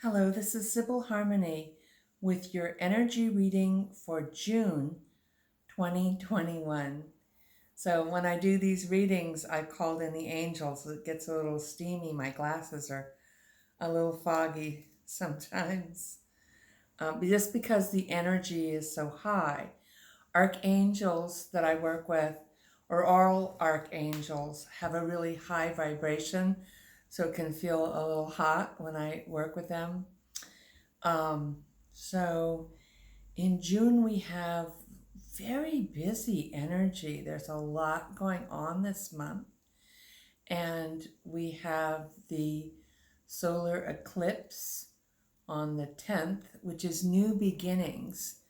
Hello, this is Sibyl Harmony with your energy reading for June 2021. So when I do these readings, I called in the angels. It gets a little steamy. My glasses are a little foggy sometimes, just because the energy is so high. Archangels that I work with, or all archangels, have a really high vibration, so it can feel a little hot when I work with them. Um, so in June, we have very busy energy. There's a lot going on this month. And we have the solar eclipse on the 10th, which is new beginnings.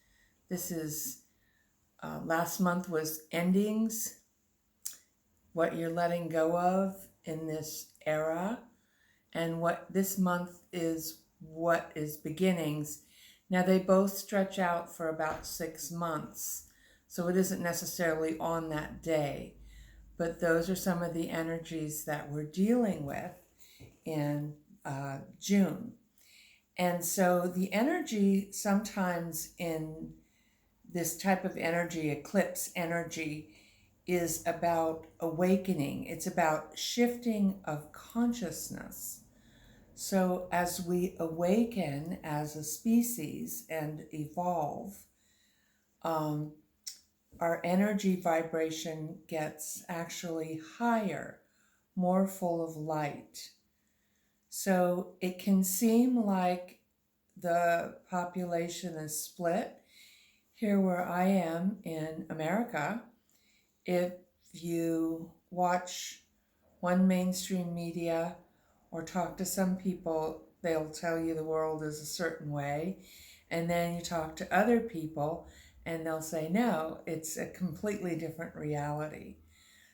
This is last month was endings, what you're letting go of in this era. And what this month is what is beginnings. Now they both stretch out for about 6 months, so it isn't necessarily on that day, but those are some of the energies that we're dealing with in June. And so the energy sometimes in this type of energy, eclipse energy, is about awakening. It's about shifting of consciousness. So as we awaken as a species and evolve, our energy vibration gets actually higher, more full of light. So it can seem like the population is split. Here where I am in America, if you watch one mainstream media or talk to some people, they'll tell you the world is a certain way. And then you talk to other people and they'll say, no, it's a completely different reality.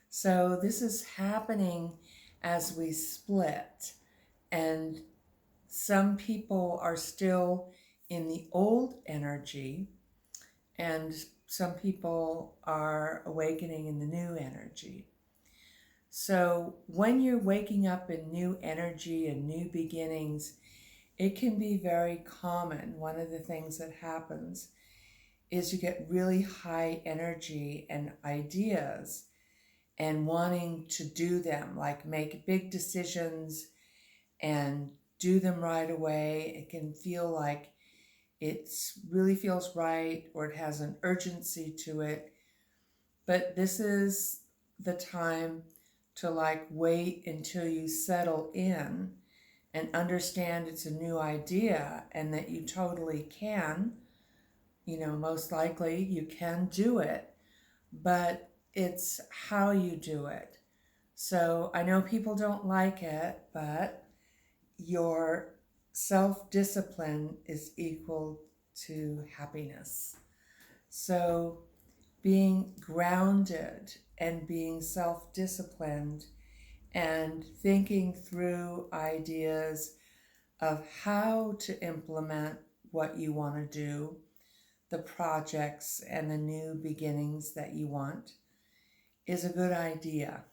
So this is happening as we split. And some people are still in the old energy, and some people are awakening in the new energy. So when you're waking up in new energy and new beginnings, it can be very common. One of the things that happens is you get really high energy and ideas and wanting to do them, like make big decisions and do them right away. It can feel like it really feels right, or it has an urgency to it. But this is the time to wait until you settle in and understand it's a new idea and that you totally can, most likely you can do it, but it's how you do it. So I know people don't like it, but your self-discipline is equal to happiness. So being grounded and being self-disciplined and thinking through ideas of how to implement what you want to do, the projects and the new beginnings that you want, is a good idea.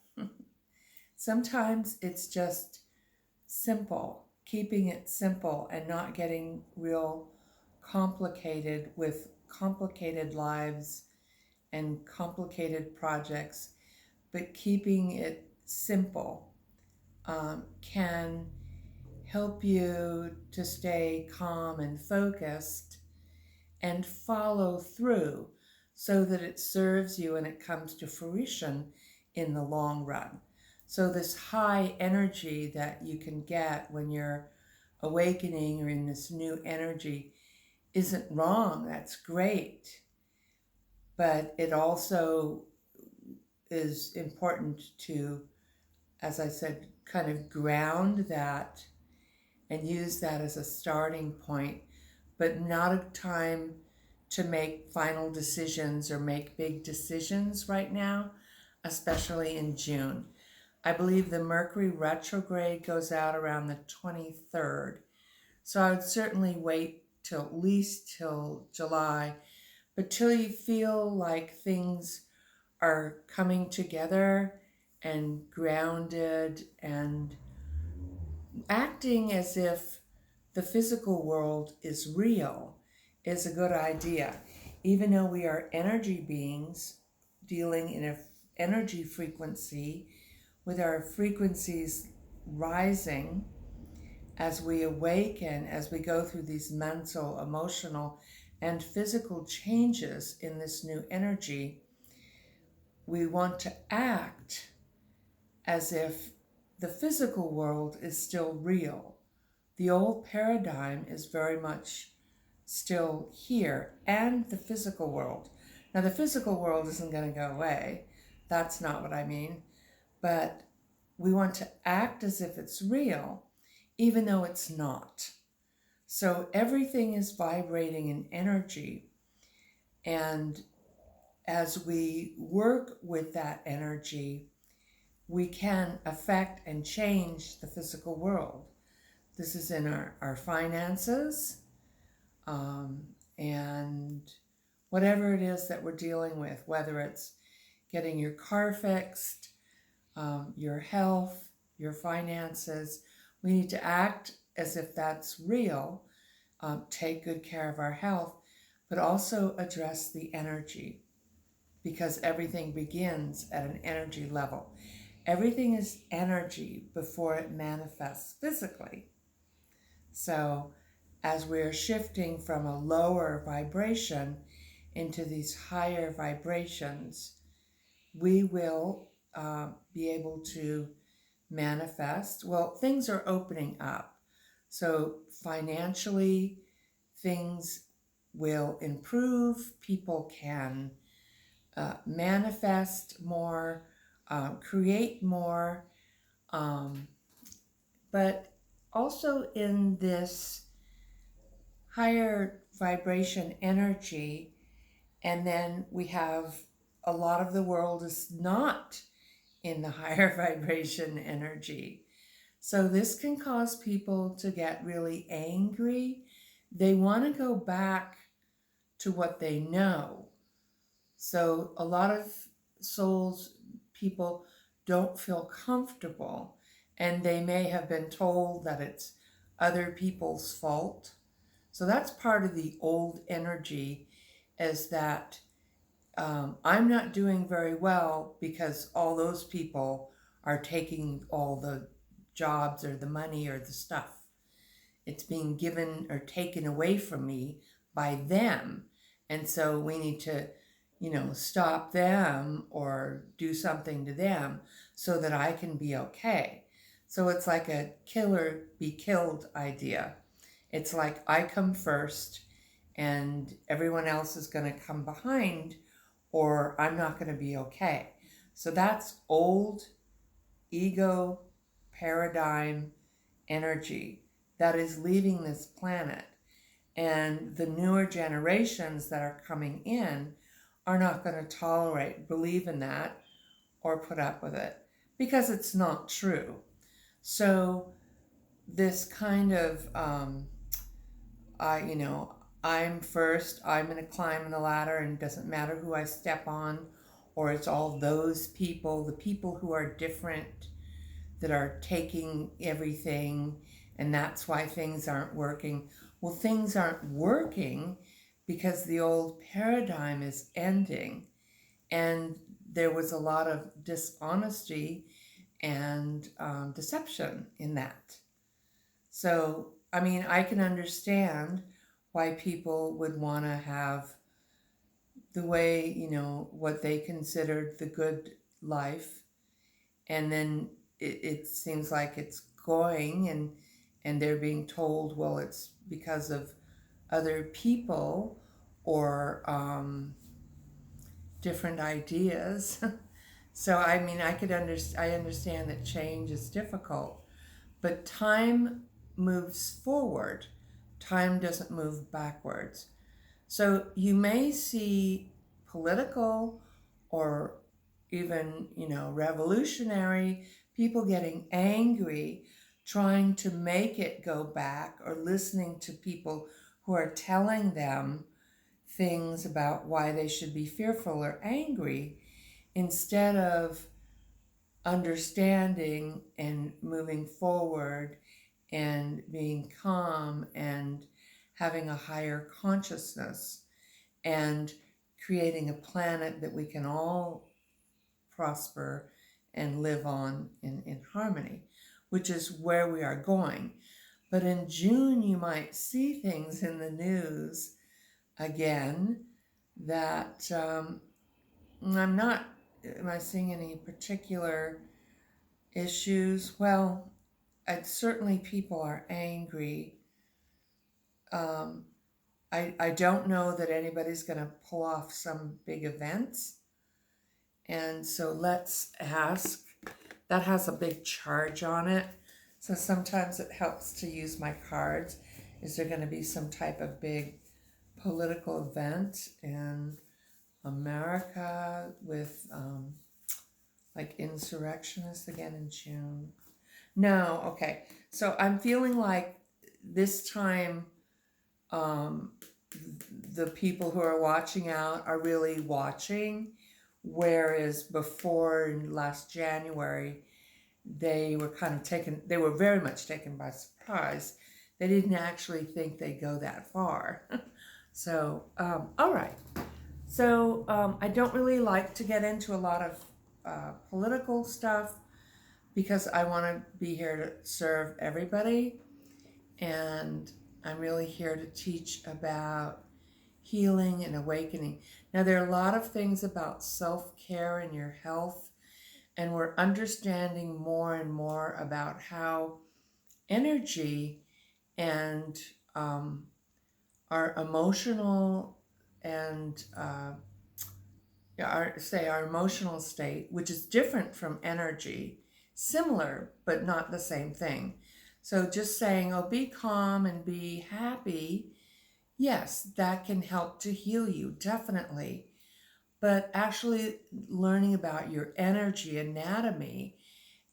Sometimes it's just simple, keeping it simple and not getting real complicated with complicated lives and complicated projects, but keeping it simple can help you to stay calm and focused and follow through so that it serves you and it comes to fruition in the long run. So this high energy that you can get when you're awakening or in this new energy isn't wrong. That's great. But it also is important to, as I said, kind of ground that and use that as a starting point, but not a time to make final decisions or make big decisions right now, especially in June. I believe the Mercury retrograde goes out around the 23rd. So I would certainly wait till at least till July, but till you feel like things are coming together and grounded and acting as if the physical world is real is a good idea. Even though we are energy beings dealing in an energy frequency, with our frequencies rising as we awaken, as we go through these mental, emotional, and physical changes in this new energy, we want to act as if the physical world is still real. The old paradigm is very much still here, and the physical world. Now, the physical world isn't going to go away. That's not what I mean. But we want to act as if it's real, even though it's not. So everything is vibrating in energy. And as we work with that energy, we can affect and change the physical world. This is in our finances, and whatever it is that we're dealing with, whether it's getting your car fixed, your health, your finances, we need to act as if that's real, take good care of our health, but also address the energy, because everything begins at an energy level. Everything is energy before it manifests physically. So as we're shifting from a lower vibration into these higher vibrations, we will be able to manifest. Well, things are opening up. So financially, things will improve. People can manifest more, create more, but also in this higher vibration energy. And then we have a lot of the world is not in the higher vibration energy. So this can cause people to get really angry. They want to go back to what they know. So a lot of souls, people don't feel comfortable, and they may have been told that it's other people's fault. So that's part of the old energy, is that I'm not doing very well because all those people are taking all the jobs or the money or the stuff. It's being given or taken away from me by them. And so we need to, stop them or do something to them so that I can be okay. So it's like a killer be killed idea. It's like I come first and everyone else is going to come behind, or I'm not going to be okay. So that's old ego paradigm energy that is leaving this planet. And the newer generations that are coming in are not going to tolerate, believe in that, or put up with it, because it's not true. So this kind of, I'm first, I'm going to climb the ladder, and it doesn't matter who I step on, or it's all those people, the people who are different, that are taking everything, and that's why things aren't working. Well, things aren't working because the old paradigm is ending, and there was a lot of dishonesty and deception in that. So, I can understand why people would want to have the way, what they considered the good life, and then it seems like it's going, and they're being told, well, it's because of other people or different ideas. So I understand that change is difficult, but time moves forward. Time doesn't move backwards. So you may see political or even, revolutionary people getting angry, trying to make it go back, or listening to people who are telling them things about why they should be fearful or angry, instead of understanding and moving forward and being calm and having a higher consciousness and creating a planet that we can all prosper and live on in harmony, which is where we are going. But in June, you might see things in the news again that I'm not, am I seeing any particular issues? Well, certainly people are angry. I don't know that anybody's going to pull off some big events. And so let's ask. That has a big charge on it. So sometimes it helps to use my cards. Is there going to be some type of big political event in America with like insurrectionists again in June? No, okay. So I'm feeling like this time the people who are watching out are really watching, whereas before last January, they were kind of taken, they were very much taken by surprise. They didn't actually think they'd go that far. So, all right. So I don't really like to get into a lot of political stuff because I want to be here to serve everybody. And I'm really here to teach about healing and awakening. Now, there are a lot of things about self-care and your health, and we're understanding more and more about how energy and our emotional and our emotional state, which is different from energy, similar but not the same thing. So just saying, oh, be calm and be happy, yes, that can help to heal you, definitely. But actually learning about your energy anatomy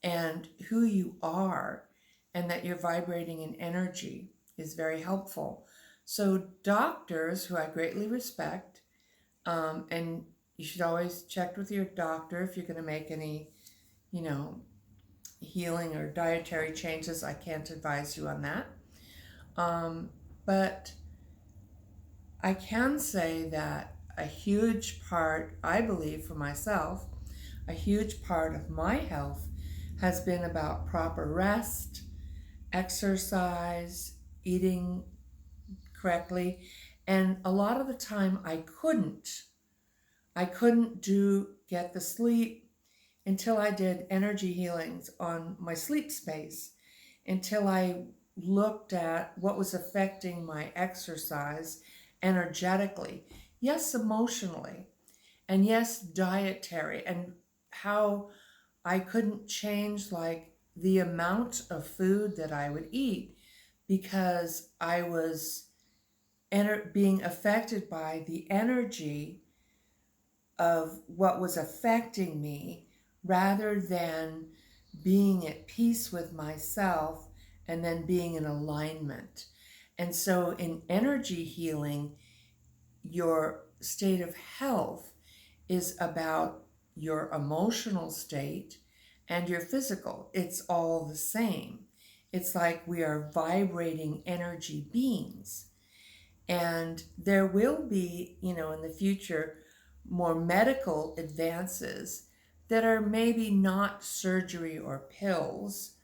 and who you are and that you're vibrating in energy is very helpful. So doctors, who I greatly respect, and you should always check with your doctor if you're going to make any, healing or dietary changes. I can't advise you on that. But I can say that a huge part, I believe for myself, a huge part of my health has been about proper rest, exercise, eating correctly. And a lot of the time I couldn't get the sleep until I did energy healings on my sleep space, until I looked at what was affecting my exercise energetically, yes, emotionally, and yes, dietary, and how I couldn't change like the amount of food that I would eat because I was being affected by the energy of what was affecting me rather than being at peace with myself and then being in alignment. And so in energy healing, your state of health is about your emotional state and your physical. It's all the same. It's like we are vibrating energy beings. And there will be, in the future, more medical advances that are maybe not surgery or pills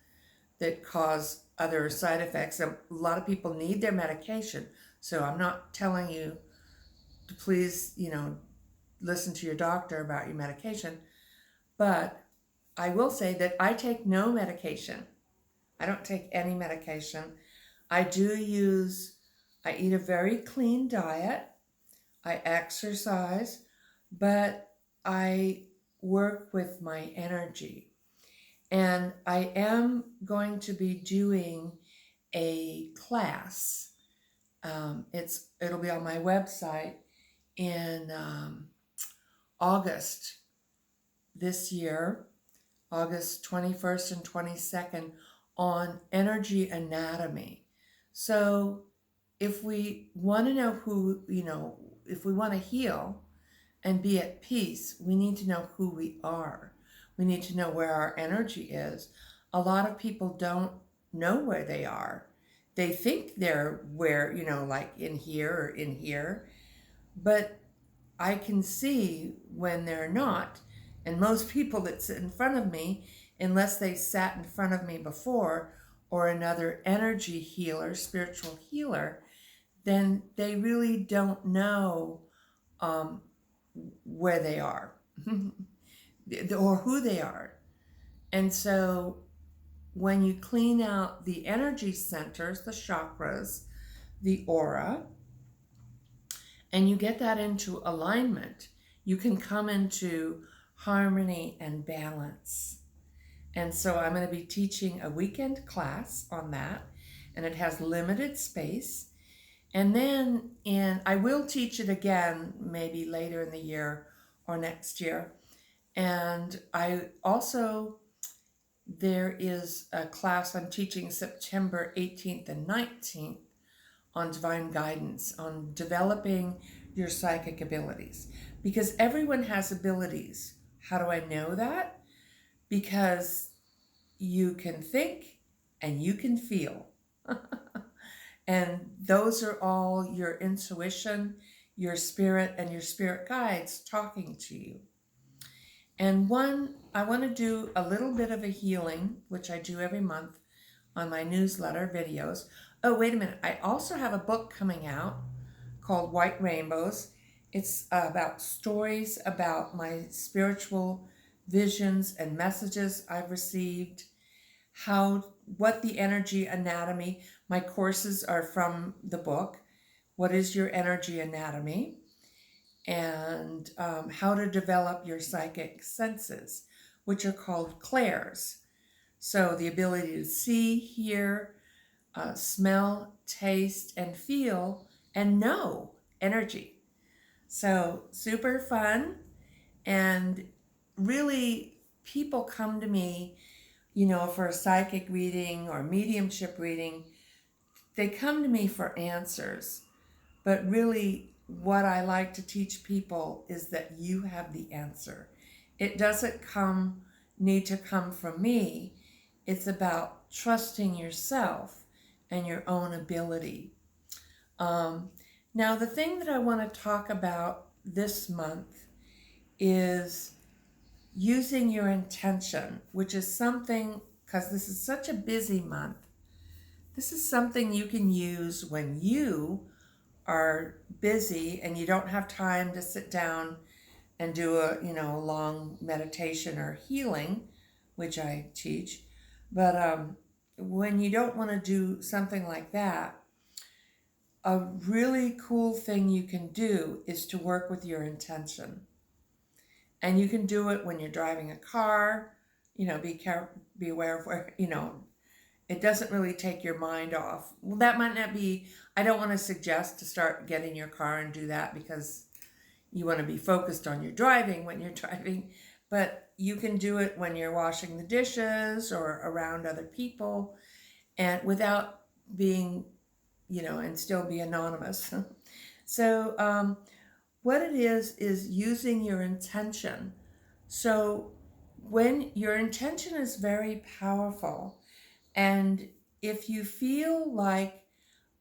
that cause other side effects. A lot of people need their medication. So I'm not telling you to please, listen to your doctor about your medication. But I will say that I take no medication. I don't take any medication. I eat a very clean diet. I exercise, but I work with my energy. And I am going to be doing a class. It'll be on my website in August this year, August 21st and 22nd, on energy anatomy. So if we want to know if we want to heal and be at peace, we need to know who we are. We need to know where our energy is. A lot of people don't know where they are. They think they're where, like in here or in here, but I can see when they're not. And most people that sit in front of me, unless they sat in front of me before, or another energy healer, spiritual healer, then they really don't know um, where they are or who they are. And so when you clean out the energy centers, the chakras, the aura, and you get that into alignment, you can come into harmony and balance. And so I'm going to be teaching a weekend class on that, and it has limited space. And then I will teach it again maybe later in the year or next year. And I also, there is a class I'm teaching September 18th and 19th on divine guidance, on developing your psychic abilities. Because everyone has abilities. How do I know that? Because you can think and you can feel. And those are all your intuition, your spirit, and your spirit guides talking to you. And I want to do a little bit of a healing, which I do every month on my newsletter videos. Oh, wait a minute. I also have a book coming out called White Rainbows. It's about stories about my spiritual visions and messages I've received, what the energy anatomy, my courses are from the book, What is Your Energy Anatomy? And how to develop your psychic senses, which are called clairs. So the ability to see, hear, smell, taste, and feel, and know energy. So super fun. And really, people come to me, for a psychic reading or mediumship reading. They come to me for answers. But really, what I like to teach people is that you have the answer. It doesn't need to come from me. It's about trusting yourself and your own ability. Now, the thing that I want to talk about this month is using your intention, which is something, because this is such a busy month, this is something you can use when you are busy and you don't have time to sit down and do a long meditation or healing, which I teach. But when you don't want to do something like that, a really cool thing you can do is to work with your intention. And you can do it when you're driving a car. Be aware of where, it doesn't really take your mind off. Well, that might not be, I don't want to suggest to start getting your car and do that, because you want to be focused on your driving when you're driving. But you can do it when you're washing the dishes or around other people, and without being, and still be anonymous. So what it is using your intention. So when your intention is very powerful, and if you feel like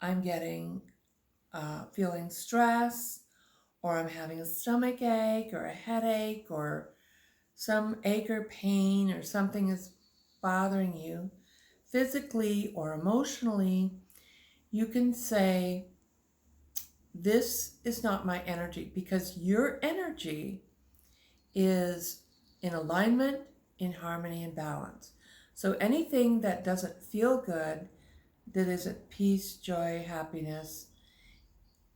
I'm feeling stress, or I'm having a stomach ache or a headache or some ache or pain, or something is bothering you physically or emotionally, you can say, this is not my energy, because your energy is in alignment, in harmony, and balance. So anything that doesn't feel good, that isn't peace, joy, happiness,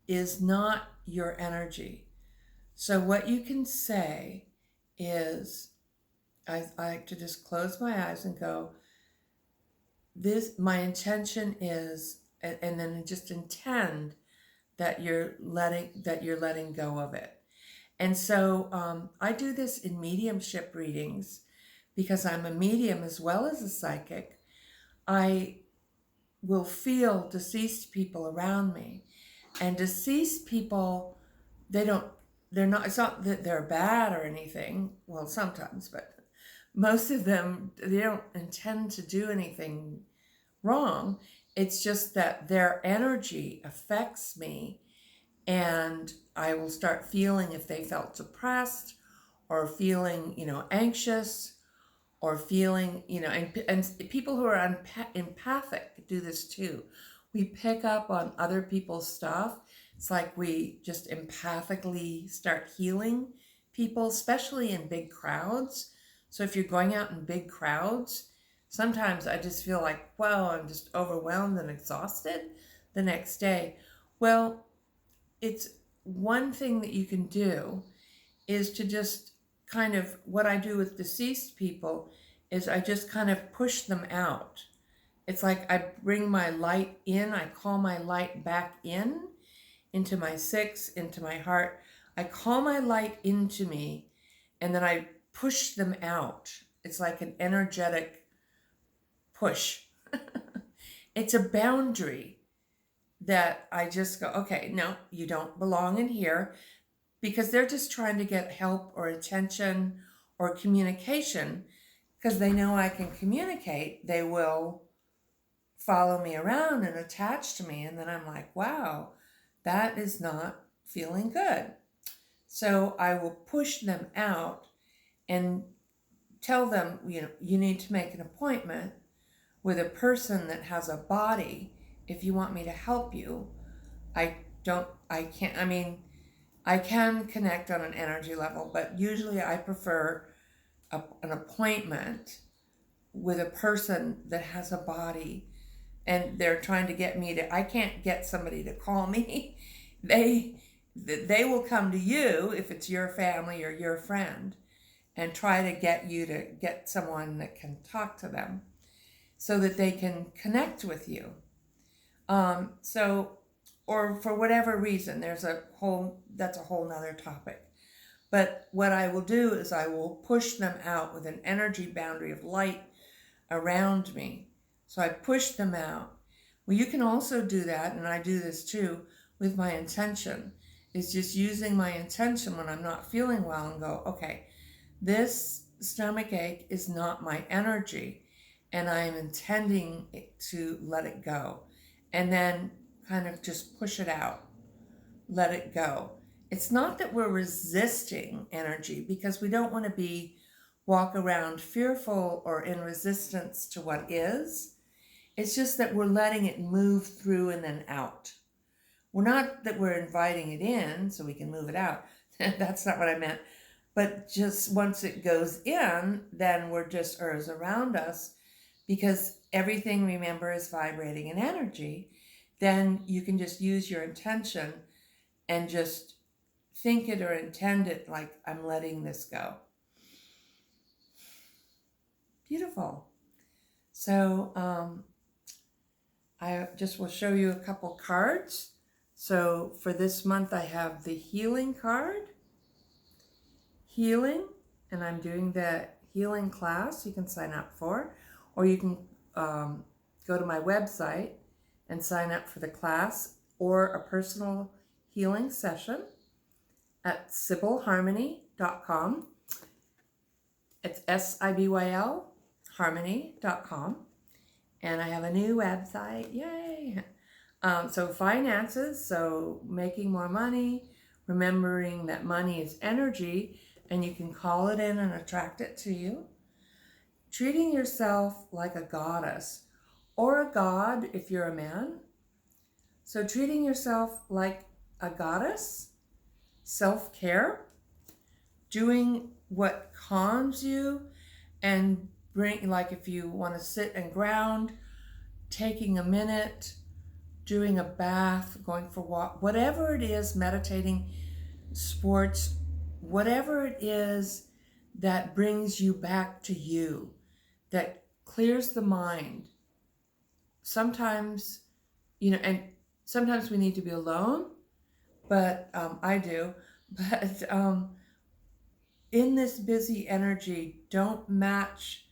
is not your energy. So what you can say is, I like to just close my eyes and go, my intention is, and then just intend that you're letting go of it. And so I do this in mediumship readings, because I'm a medium as well as a psychic. I will feel deceased people around me, and deceased people, it's not that they're bad or anything. Well, sometimes, but most of them, they don't intend to do anything wrong. It's just that their energy affects me, and I will start feeling if they felt depressed or feeling, anxious or feeling, and people who are empathic do this too. We pick up on other people's stuff. It's like we just empathically start healing people, especially in big crowds. So if you're going out in big crowds, sometimes I just feel like, wow, I'm just overwhelmed and exhausted the next day. Well, it's one thing that you can do is to just kind of, what I do with deceased people is I just kind of push them out. It's like I bring my light in, I call my light back in, into my six, into my heart. I call my light into me, and then I push them out. It's like an energetic push. It's a boundary that I just go, okay, no, you don't belong in here, because they're just trying to get help or attention or communication. Because they know I can communicate, they will follow me around and attach to me. And then I'm like, wow, that is not feeling good. So I will push them out and tell them, you need to make an appointment with a person that has a body if you want me to help you. I can connect on an energy level, but usually I prefer an appointment with a person that has a body, and they're trying to get me to, I can't get somebody to call me. They will come to you if it's your family or your friend and try to get you to get someone that can talk to them so that they can connect with you. Or for whatever reason, that's a whole nother topic. But what I will do is I will push them out with an energy boundary of light around me. So I push them out. Well, you can also do that, and I do this too, with my intention. Is just using my intention when I'm not feeling well and go, okay, this stomach ache is not my energy, and I am intending to let it go. And then kind of just push it out, let it go. It's not that we're resisting energy, because we don't want to walk around fearful or in resistance to what is. It's just that we're letting it move through and then out. We're not that we're inviting it in so we can move it out. That's not what I meant. But just once it goes in, then we're just, or is around us, because everything, remember, is vibrating in energy. Then you can just use your intention and just think it or intend it like, I'm letting this go. Beautiful. So I just will show you a couple cards. So for this month, I have the healing card, healing, and I'm doing the healing class you can sign up for, or you can go to my website and sign up for the class or a personal healing session at sibylharmony.com. It's SIBYL harmony.com. And I have a new website. Yay! So finances, so making more money, remembering that money is energy and you can call it in and attract it to you. Treating yourself like a goddess or a god if you're a man. So treating yourself like a goddess, self-care, doing what calms you and bring, like if you want to sit and ground, taking a minute, doing a bath, going for a walk, whatever it is, meditating, sports, whatever it is that brings you back to you, that clears the mind. Sometimes, and sometimes we need to be alone, but I do. But in this busy energy, don't match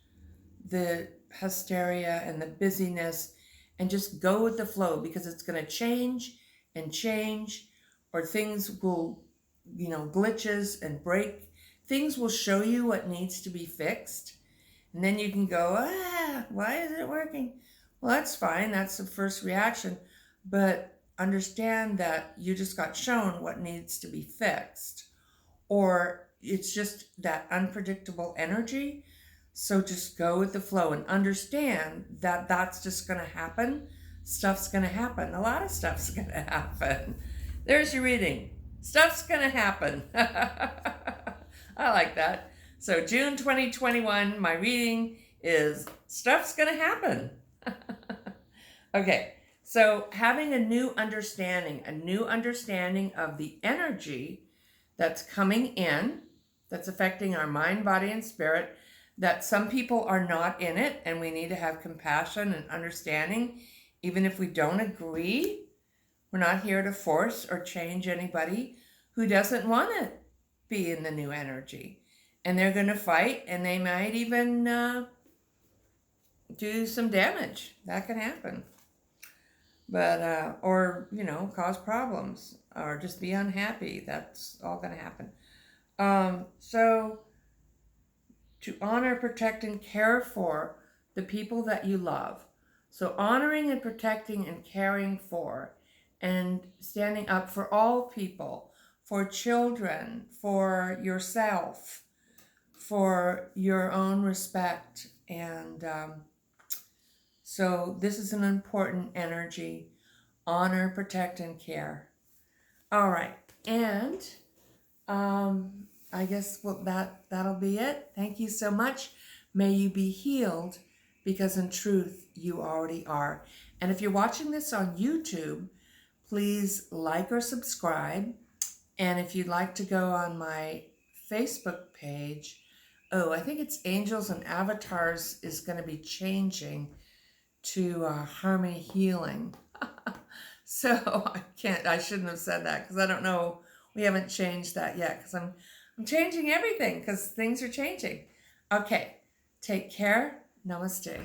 the hysteria and the busyness, and just go with the flow, because it's going to change, or things will, glitches and break. Things will show you what needs to be fixed, and then you can go, why is it working? Well, that's fine. That's the first reaction. But understand that you just got shown what needs to be fixed, or it's just that unpredictable energy. So just go with the flow and understand that that's just going to happen. Stuff's going to happen. A lot of stuff's going to happen. There's your reading. Stuff's going to happen. I like that. So June 2021, my reading is Stuff's going to happen. Okay, so having a new understanding of the energy that's coming in, that's affecting our mind, body, and spirit, that some people are not in it, and we need to have compassion and understanding. Even if we don't agree, we're not here to force or change anybody who doesn't want to be in the new energy. And they're going to fight, and they might even do some damage. That can happen. But, or, cause problems or just be unhappy. That's all going to happen. So to honor, protect, and care for the people that you love. So honoring and protecting and caring for and standing up for all people, for children, for yourself, for your own respect. And so this is an important energy. Honor, protect, and care. All right. And I guess that'll be it. Thank you so much. May you be healed, because in truth, you already are. And if you're watching this on YouTube, please like or subscribe. And if you'd like to go on my Facebook page, I think it's Angels and Avatars is going to be changing to Harmony Healing. So I shouldn't have said that, because I don't know. We haven't changed that yet, because I'm changing everything because things are changing. Okay, take care. Namaste.